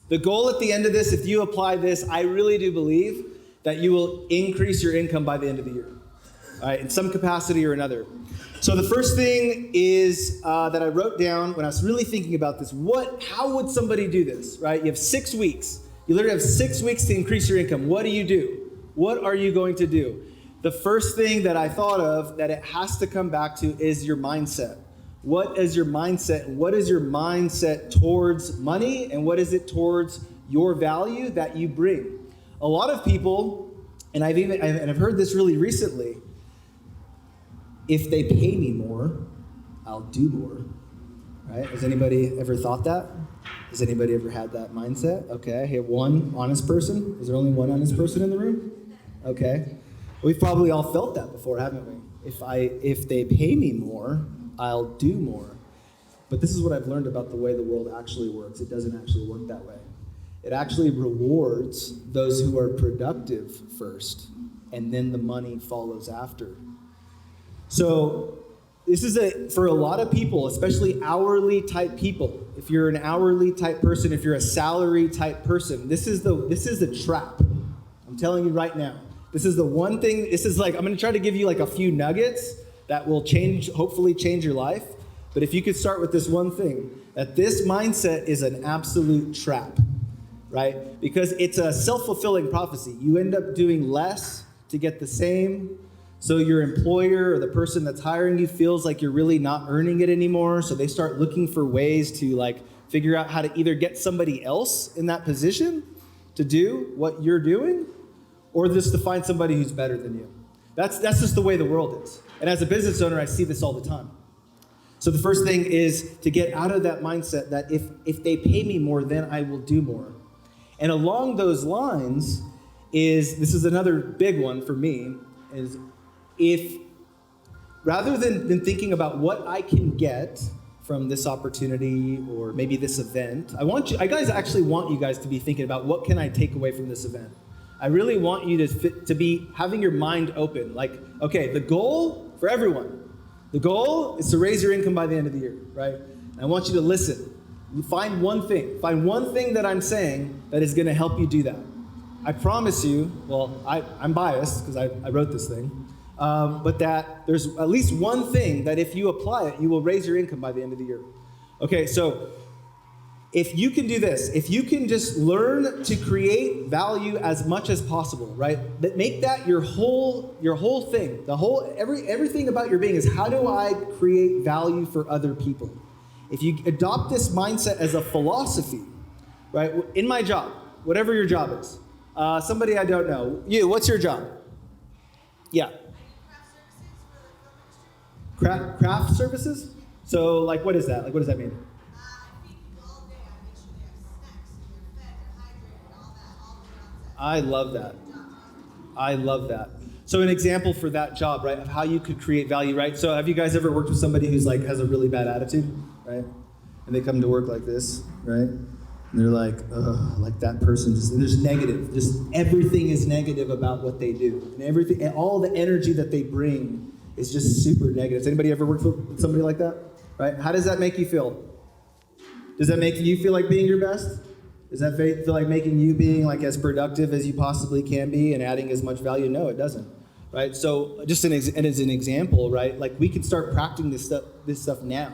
The goal at the end of this, if you apply this, I really do believe that you will increase your income by the end of the year, all right, in some capacity or another. So the first thing is that I wrote down when I was really thinking about this, how would somebody do this, right? You have 6 weeks. You literally have 6 weeks to increase your income. What do you do? What are you going to do? The first thing that I thought of that it has to come back to is your mindset. What is your mindset? What is your mindset towards money? And what is it towards your value that you bring? A lot of people, and I've heard this really recently, if they pay me more, I'll do more, right? Has anybody ever thought that? Has anybody ever had that mindset? Okay, I have one honest person. Is there only one honest person in the room? Okay. We've probably all felt that before, haven't we? If they pay me more, I'll do more. But this is what I've learned about the way the world actually works. It doesn't actually work that way. It actually rewards those who are productive first, and then the money follows after. So this is for a lot of people, especially hourly type people. If you're an hourly type person, if you're a salary type person, this is the trap. I'm telling you right now. This is the one thing. This is like, I'm going to try to give you like a few nuggets that will hopefully change your life. But if you could start with this one thing, that this mindset is an absolute trap, right? Because it's a self-fulfilling prophecy. You end up doing less to get the same. So your employer or the person that's hiring you feels like you're really not earning it anymore. So they start looking for ways to like figure out how to either get somebody else in that position to do what you're doing, or just to find somebody who's better than you. That's just the way the world is. And as a business owner, I see this all the time. So the first thing is to get out of that mindset that if they pay me more, then I will do more. And along those lines this is another big one for me, is if rather than thinking about what I can get from this opportunity or maybe this event, I actually want you guys to be thinking about what can I take away from this event. I really want you to be having your mind open. Like, okay, the goal for everyone, the goal is to raise your income by the end of the year, right? And I want you to listen. Find one thing that I'm saying that is going to help you do that. I promise you, well, I'm biased because I wrote this thing, but that there's at least one thing that if you apply it, you will raise your income by the end of the year. Okay, so if you can do this, if you can just learn to create value as much as possible, right? Make that your whole thing. Everything about your being is, how do I create value for other people? If you adopt this mindset as a philosophy, right? In my job, whatever your job is, somebody I don't know, what's your job? Yeah. Craft services? So like, what is that? Like, what does that mean? I love that. So an example for that job, right, of how you could create value, right? So have you guys ever worked with somebody who's like has a really bad attitude, right? And they come to work like this, right? And they're like, ugh, like that person there's negative. Just everything is negative about what they do. And everything, and all the energy that they bring is just super negative. Has anybody ever worked with somebody like that? Right? How does that make you feel? Does that make you feel like being your best? Does that feel like making you being like as productive as you possibly can be and adding as much value? No, it doesn't, right? So just as an example, right? Like we can start practicing this stuff now.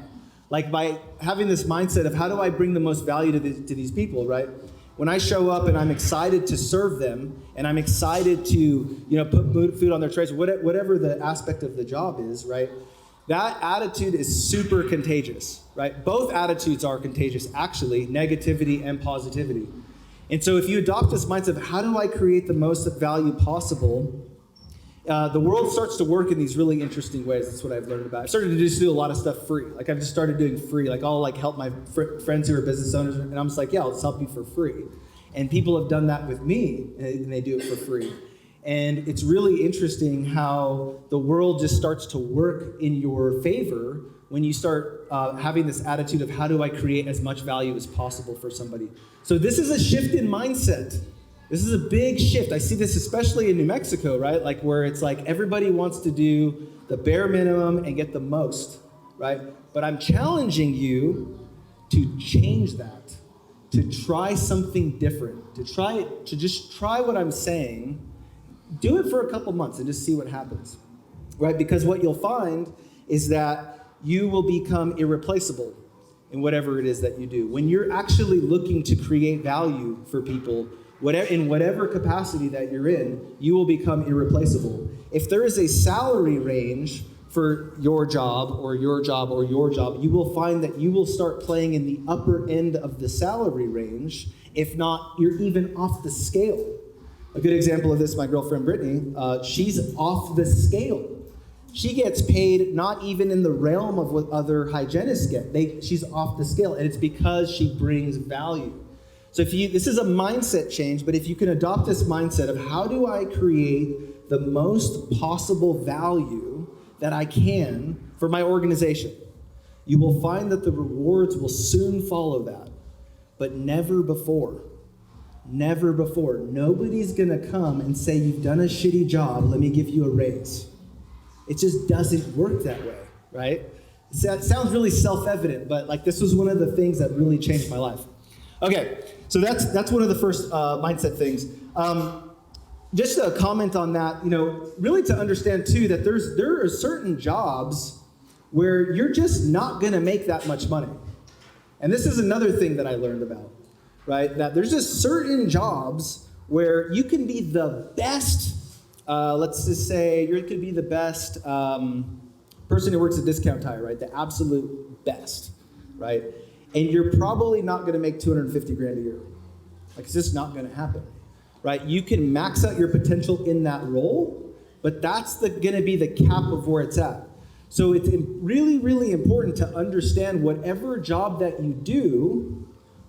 Like by having this mindset of how do I bring the most value to these people, right? When I show up and I'm excited to serve them and I'm excited to, put food on their trays, whatever the aspect of the job is, right? That attitude is super contagious, right? Both attitudes are contagious, actually, negativity and positivity. And so if you adopt this mindset of how do I create the most value possible, the world starts to work in these really interesting ways. That's what I've learned about. I've started to just do a lot of stuff free. Like I've just started doing free. Like I'll like help my friends who are business owners, and I'm just like, yeah, I'll just help you for free. And people have done that with me, and they do it for free. And it's really interesting how the world just starts to work in your favor when you start having this attitude of how do I create as much value as possible for somebody. So this is a shift in mindset. This is a big shift. I see this especially in New Mexico, right? Like where it's like everybody wants to do the bare minimum and get the most, right? But I'm challenging you to change that, to try something different, to just try what I'm saying, do it for a couple months and just see what happens, right? Because what you'll find is that you will become irreplaceable in whatever it is that you do. When you're actually looking to create value for people, in whatever capacity that you're in, you will become irreplaceable. If there is a salary range for your job or your job or your job, you will find that you will start playing in the upper end of the salary range. If not, you're even off the scale. A good example of this, my girlfriend Brittany, she's off the scale. She gets paid not even in the realm of what other hygienists get. She's off the scale, and it's because she brings value. So this is a mindset change, but if you can adopt this mindset of how do I create the most possible value that I can for my organization, you will find that the rewards will soon follow that, but never before. Never before. Nobody's gonna come and say, you've done a shitty job, let me give you a raise. It just doesn't work that way, right? It sounds really self-evident, but this was one of the things that really changed my life. Okay, so that's one of the first mindset things. Just a comment on that, really to understand too that there are certain jobs where you're just not gonna make that much money. And this is another thing that I learned about, right? That there's just certain jobs where you can be the best, let's just say you could be the best person who works at Discount Tire, right? The absolute best, right? And you're probably not going to make $250 grand a year. It's just not going to happen, right? You can max out your potential in that role, but that's going to be the cap of where it's at. So it's really, really important to understand whatever job that you do,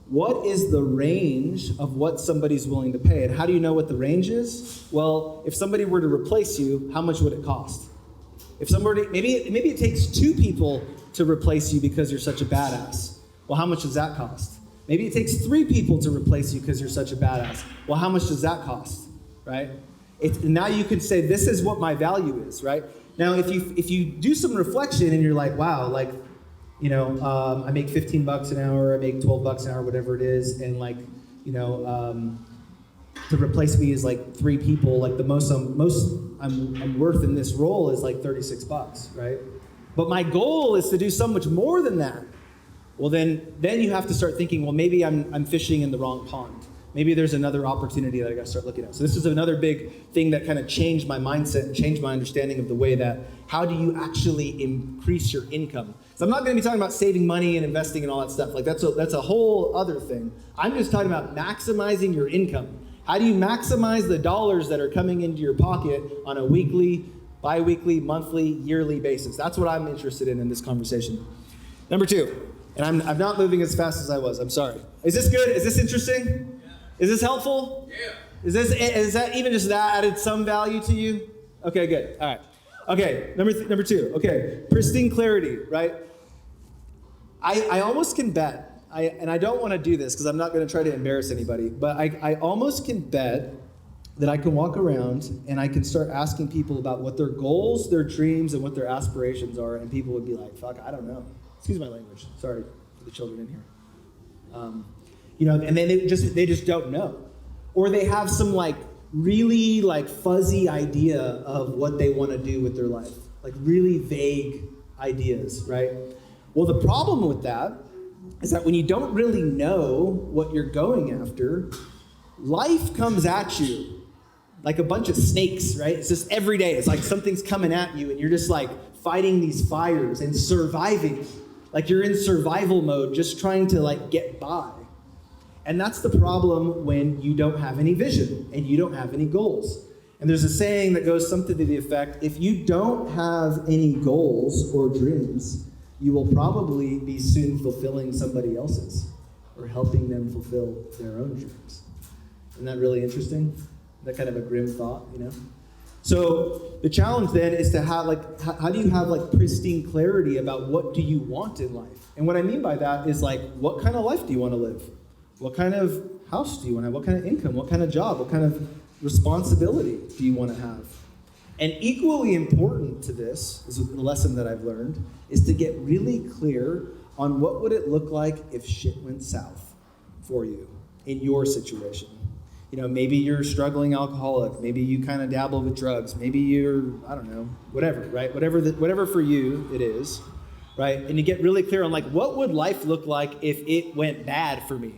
what is the range of what somebody's willing to pay? And how do you know what the range is? Well, if somebody were to replace you, how much would it cost? If somebody, maybe it takes 2 people to replace you because you're such a badass. Well, how much does that cost? Maybe it takes 3 people to replace you because you're such a badass. Well, how much does that cost, right? Now you can say, this is what my value is, right? Now, if you do some reflection and you're like, wow, I make $15 an hour, I make $12 an hour, whatever it is, and to replace me is 3 people. The most I'm worth in this role is $36, right? But my goal is to do so much more than that. Well, then you have to start thinking, well, maybe I'm fishing in the wrong pond. Maybe there's another opportunity that I got to start looking at. So this is another big thing that kind of changed my mindset and changed my understanding of the way that how do you actually increase your income? So I'm not going to be talking about saving money and investing and all that stuff. That's a whole other thing. I'm just talking about maximizing your income. How do you maximize the dollars that are coming into your pocket on a weekly, bi-weekly, monthly, yearly basis? That's what I'm interested in this conversation. Number 2. And I'm not moving as fast as I was. I'm sorry. Is this good? Is this interesting? Yeah. Is this helpful? Yeah. Is that even just that added some value to you? Okay, good. All right. Okay, number 2. Okay, pristine clarity, right? I almost can bet, and I don't want to do this because I'm not going to try to embarrass anybody, but I almost can bet that I can walk around and I can start asking people about what their goals, their dreams, and what their aspirations are, and people would be like, fuck, I don't know. Excuse my language. Sorry for the children in here. And then they just don't know. Or they have some really fuzzy idea of what they want to do with their life. Really vague ideas, right? Well, the problem with that is that when you don't really know what you're going after, life comes at you like a bunch of snakes, right? It's just every day. It's something's coming at you and you're just fighting these fires and surviving. You're in survival mode, just trying to get by. And that's the problem when you don't have any vision and you don't have any goals. And there's a saying that goes something to the effect, if you don't have any goals or dreams, you will probably be soon fulfilling somebody else's or helping them fulfill their own dreams. Isn't that really interesting? That kind of a grim thought, So the challenge then is to have how do you have pristine clarity about what do you want in life? And what I mean by that is what kind of life do you want to live? What kind of house do you want to have? What kind of income? What kind of job? What kind of responsibility do you want to have? And equally important to this is the lesson that I've learned is to get really clear on what would it look like if shit went south. for you in your situation. Maybe you're a struggling alcoholic. Maybe you kind of dabble with drugs. Maybe you're, I don't know, whatever, right? Whatever for you it is, right? And you get really clear on like, what would life look like if it went bad for me?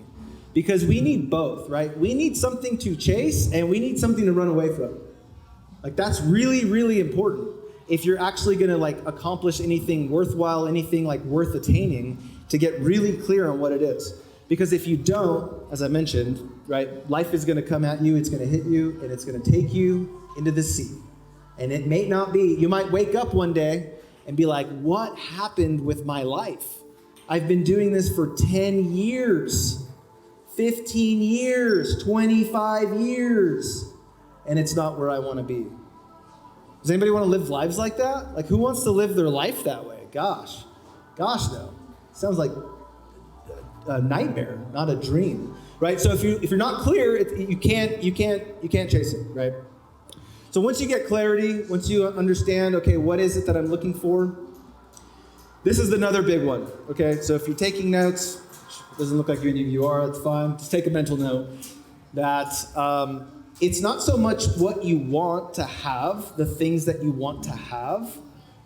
Because we need both, right? We need something to chase and we need something to run away from. Like that's really, really important if you're actually gonna like accomplish anything worthwhile, anything like worth attaining, to get really clear on what it is. Because if you don't, as I mentioned, right, life is gonna come at you, it's gonna hit you, and it's gonna take you into the sea. And it may not be, you might wake up one day and be like, what happened with my life? I've been doing this for 10 years. 15 years, 25 years, and it's not where I want to be. Does anybody want to live lives like that? Like, who wants to live their life that way? Gosh, no. Sounds like a nightmare, not a dream, right? So if you're not clear, you can't chase it, right? So once you get clarity, once you understand, okay, what is it that I'm looking for? This is another big one, okay? So if you're taking notes, doesn't look like any of you are, that's fine. Just take a mental note that it's not so much what you want to have, the things that you want to have.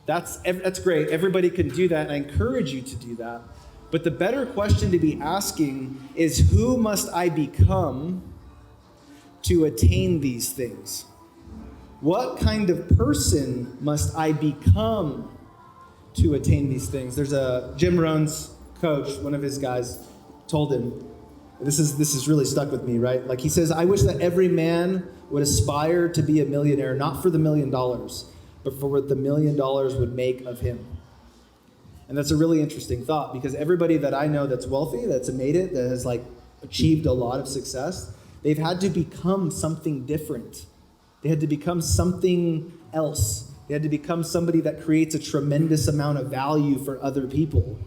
That's great. Everybody can do that, and I encourage you to do that. But the better question to be asking is, who must I become to attain these things? What kind of person must I become to attain these things? There's a Jim Rohn's coach, one of his guys, told him, this is really stuck with me, right? Like he says, I wish that every man would aspire to be a millionaire, not for the $1 million, but for what the $1 million would make of him. And that's a really interesting thought, because everybody that I know that's wealthy, that's made it, that has like achieved a lot of success, they've had to become something different. They had to become something else. They had to become somebody that creates a tremendous amount of value for other people.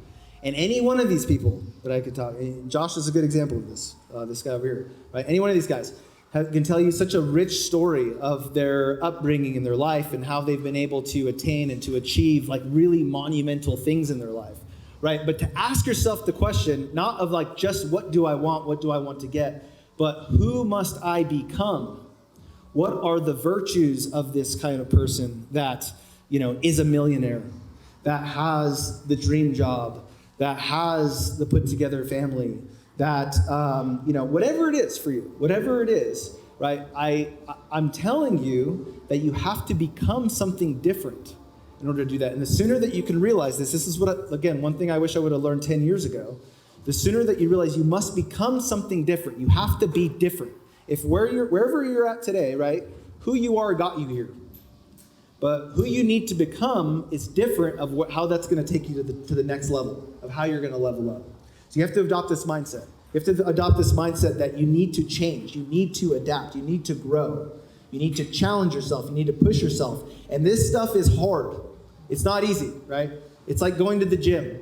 And any one of these people that I could talk, Josh is a good example of this, this guy over here, right? Any one of these guys can tell you such a rich story of their upbringing in their life and how they've been able to attain and to achieve like really monumental things in their life, right? But to ask yourself the question, not of like just what do I want to get, but who must I become? What are the virtues of this kind of person that, is a millionaire, that has the dream job, that has the put together family, that, whatever it is for you, whatever it is, right? I'm telling you that you have to become something different in order to do that. And the sooner that you can realize this is what, again, one thing I wish I would have learned 10 years ago, the sooner that you realize you must become something different, you have to be different. If wherever you're at today, right, who you are got you here. But who you need to become is different of how that's going to take you to the next level of how you're going to level up. So you have to adopt this mindset. You have to adopt this mindset that you need to change. You need to adapt. You need to grow. You need to challenge yourself. You need to push yourself. And this stuff is hard. It's not easy, right? It's like going to the gym.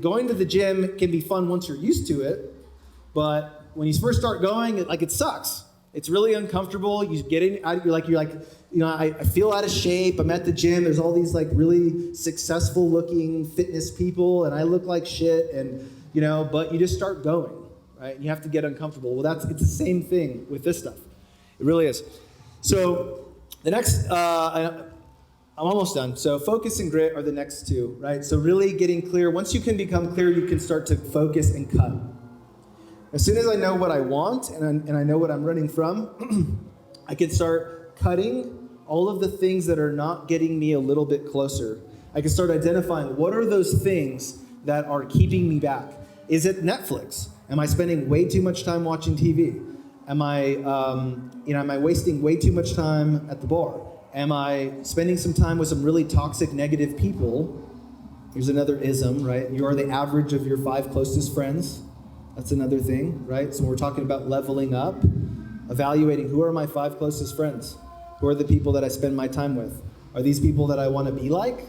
Going to the gym can be fun once you're used to it, but when you first start going, it sucks. It's really uncomfortable. You get in, I feel out of shape. I'm at the gym. There's all these really successful looking fitness people, and I look like shit. And but you just start going, right? And you have to get uncomfortable. Well, it's the same thing with this stuff. It really is. So the next, I'm almost done. So focus and grit are the next two, right? So really getting clear. Once you can become clear, you can start to focus and cut. As soon as I know what I want and I know what I'm running from, I can start cutting all of the things that are not getting me a little bit closer. I can start identifying what are those things that are keeping me back. Is it Netflix? Am I spending way too much time watching TV? Am I wasting way too much time at the bar? Am I spending some time with some really toxic, negative people? Here's another ism, right? You are the average of your 5 closest friends. That's another thing, right? So we're talking about leveling up, evaluating who are my 5 closest friends? Who are the people that I spend my time with? Are these people that I want to be like?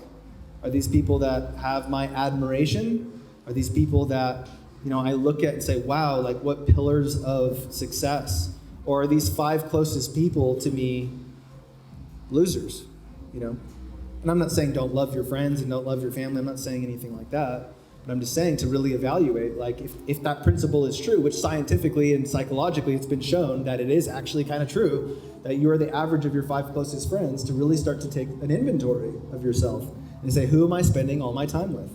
Are these people that have my admiration? Are these people that, I look at and say, wow, what pillars of success? Or are these 5 closest people to me losers, And I'm not saying don't love your friends and don't love your family. I'm not saying anything like that. But I'm just saying to really evaluate, like if that principle is true, which scientifically and psychologically it's been shown that it is actually kind of true, that you are the average of your 5 closest friends, to really start to take an inventory of yourself and say, who am I spending all my time with?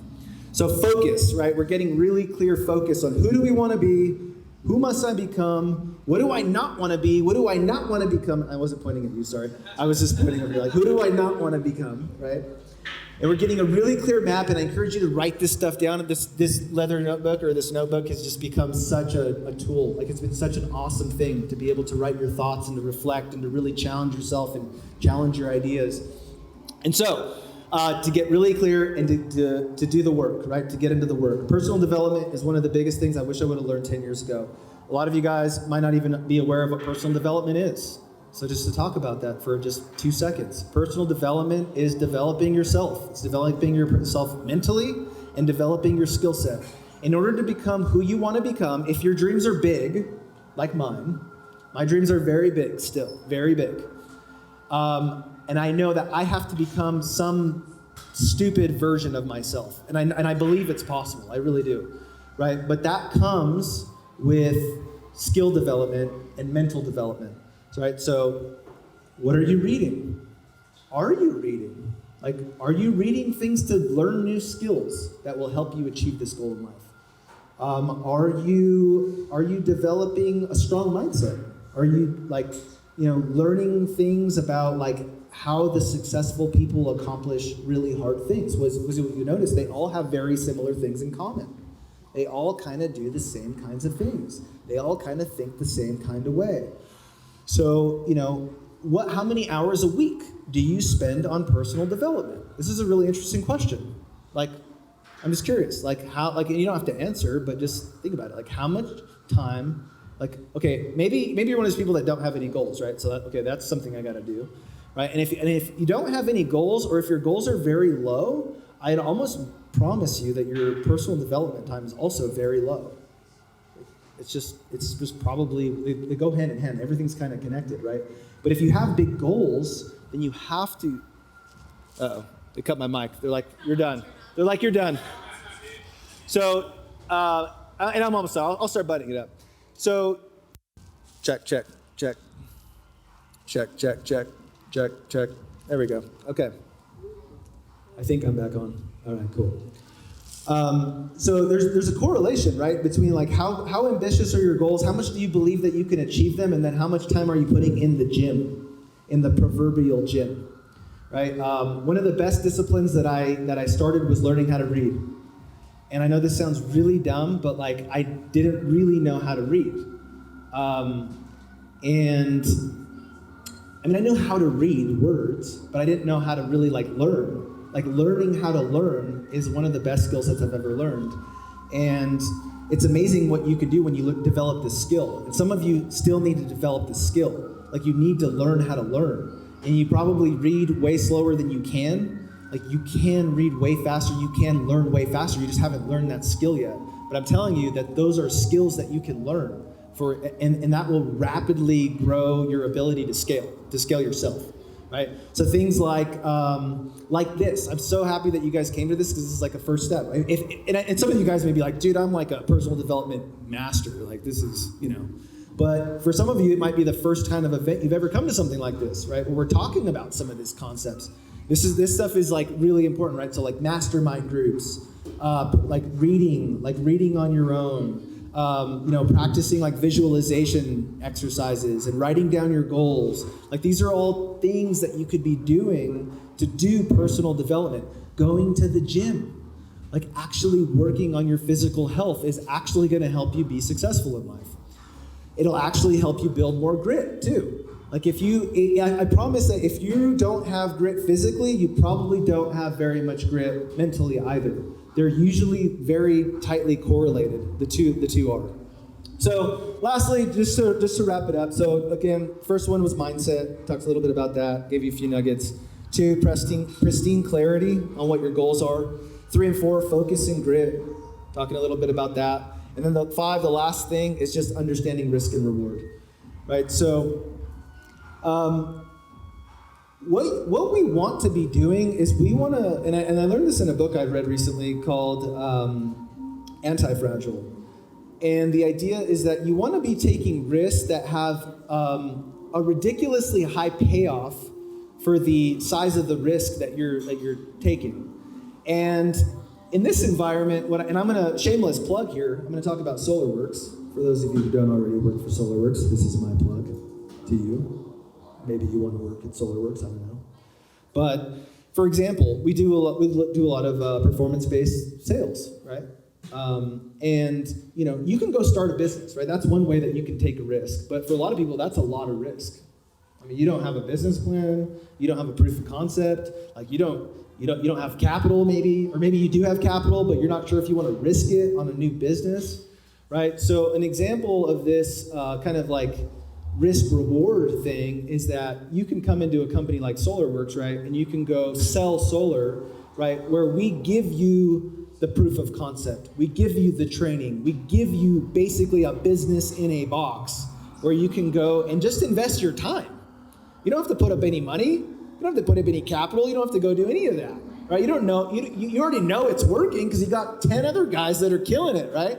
So focus, right? We're getting really clear focus on who do we want to be, who must I become, what do I not want to be, what do I not want to become? I wasn't pointing at you, sorry. I was just pointing over here, like, who do I not want to become, right? And we're getting a really clear map, and I encourage you to write this stuff down. This leather notebook or this notebook has just become such a tool. Like, it's been such an awesome thing to be able to write your thoughts and to reflect and to really challenge yourself and challenge your ideas. And so, to get really clear and to do the work, right? To get into the work. Personal development is one of the biggest things I wish I would have learned 10 years ago. A lot of you guys might not even be aware of what personal development is. So just to talk about that for just 2 seconds. Personal development is developing yourself. It's developing yourself mentally and developing your skill set. In order to become who you want to become, if your dreams are big, like mine, my dreams are very big still, very big. And I know that I have to become some stupid version of myself. And I believe it's possible, I really do, right? But that comes with skill development and mental development. Right? So, what are you reading? Are you reading? Like, are you reading things to learn new skills that will help you achieve this goal in life? Are you developing a strong mindset? Are you learning things about how the successful people accomplish really hard things? Was what you notice? They all have very similar things in common. They all kind of do the same kinds of things. They all kind of think the same kind of way. So, how many hours a week do you spend on personal development? This is a really interesting question. I'm just curious, how, you don't have to answer, but just think about it. How much time, maybe you're one of those people that don't have any goals, right? So that's something I got to do, right? And if you don't have any goals, or if your goals are very low, I'd almost promise you that your personal development time is also very low. It's just probably, they go hand in hand. Everything's kind of connected, right? But if you have big goals, then you have to, they cut my mic. They're like, you're done. They're like, you're done. So, and I'm almost done. I'll start butting it up. So, check. There we go. Okay. I think I'm back on. All right, cool. So there's a correlation, right, between how ambitious are your goals, how much do you believe that you can achieve them, and then how much time are you putting in the gym, in the proverbial gym, right? One of the best disciplines that I started was learning how to read. And I know this sounds really dumb, but I didn't really know how to read. And I mean, I know how to read words, but I didn't know how to really learn. Learning how to learn is one of the best skill sets I've ever learned. And it's amazing what you can do when you develop this skill. And some of you still need to develop this skill. You need to learn how to learn. And you probably read way slower than you can. You can read way faster, you can learn way faster, you just haven't learned that skill yet. But I'm telling you that those are skills that you can learn and that will rapidly grow your ability to scale yourself. Right? So things like this. I'm so happy that you guys came to this because this is a first step. And some of you guys may be like, dude, I'm a personal development master. This is, But for some of you, it might be the first kind of event you've ever come to something like this, right? Where we're talking about some of these concepts. This stuff is really important, right? So mastermind groups, reading on your own. Practicing visualization exercises and writing down your goals. These are all things that you could be doing to do personal development. Going to the gym, actually working on your physical health is actually going to help you be successful in life. It'll actually help you build more grit too. I promise that if you don't have grit physically, you probably don't have very much grit mentally either. They're usually very tightly correlated. The two are. So lastly, just to wrap it up. So again, first one was mindset. Talked a little bit about that. Gave you a few nuggets. 2, pristine clarity on what your goals are. 3 and 4, focus and grit. Talking a little bit about that. And then the 5, the last thing, is just understanding risk and reward. Right? So what we want to be doing is we want to, and I learned this in a book I read recently called Anti-Fragile. And the idea is that you want to be taking risks that have a ridiculously high payoff for the size of the risk that you're taking. And in this environment, and I'm going to, shameless plug here, I'm going to talk about SolarWorks. For those of you who don't already work for SolarWorks, this is my plug to you. Maybe you want to work at SolarWorks, I don't know. But for example, we do a lot of performance-based sales, right? And you can go start a business, right? That's one way that you can take a risk. But for a lot of people, that's a lot of risk. I mean, you don't have a business plan, you don't have a proof of concept, like you don't have capital maybe, or maybe you do have capital, but you're not sure if you want to risk it on a new business, right? So an example of this kind of like risk-reward thing is that you can come into a company like SolarWorks, right? And you can go sell solar, right? Where we give you the proof of concept. We give you the training. We give you basically a business in a box where you can go and just invest your time. You don't have to put up any money. You don't have to put up any capital. You don't have to go do any of that, right? You don't know. You already know it's working because you got 10 other guys that are killing it, right?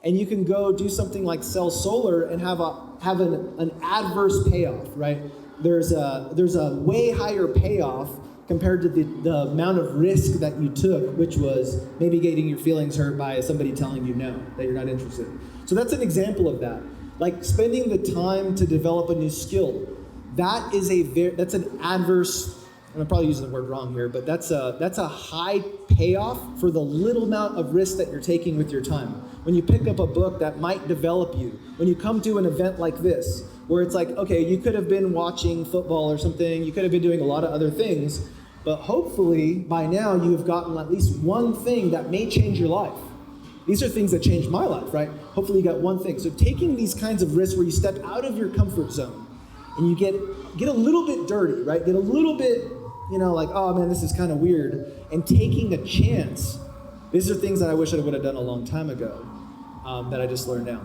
And you can go do something like sell solar and have an adverse payoff, right? There's a way higher payoff compared to the amount of risk that you took, which was maybe getting your feelings hurt by somebody telling you no, that you're not interested. So that's an example of that. Like spending the time to develop a new skill. That's an adverse, and I'm probably using the word wrong here, but that's a high payoff for the little amount of risk that you're taking with your time. When you pick up a book that might develop you, when you come to an event like this, where it's like, okay, you could have been watching football or something, you could have been doing a lot of other things, but hopefully by now you have gotten at least one thing that may change your life. These are things that changed my life, right? Hopefully you got one thing. So taking these kinds of risks where you step out of your comfort zone and you get a little bit dirty, right? Get a little bit, like, oh man, this is kind of weird, and taking a chance. These are things that I wish I would have done a long time ago that I just learned now.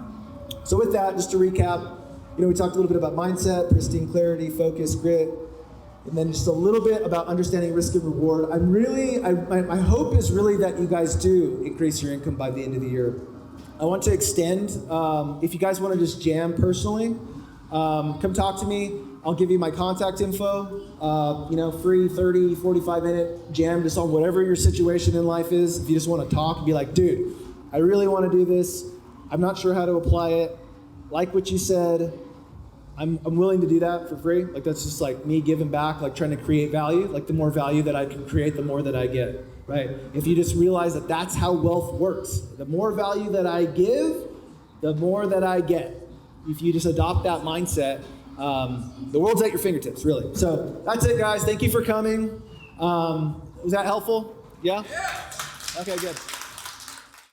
So with that, just to recap, we talked a little bit about mindset, pristine clarity, focus, grit, and then just a little bit about understanding risk and reward. My hope is really that you guys do increase your income by the end of the year. I want to extend, if you guys want to just jam personally, come talk to me. I'll give you my contact info, free 30, 45-minute jam just on whatever your situation in life is. If you just want to talk and be like, dude, I really want to do this. I'm not sure how to apply it. Like what you said, I'm willing to do that for free. Like that's just like me giving back, like trying to create value. Like the more value that I can create, the more that I get, right? If you just realize that that's how wealth works. The more value that I give, the more that I get. If you just adopt that mindset, the world's at your fingertips, really. So that's it, guys. Thank you for coming. Was that helpful? Yeah? Okay, good.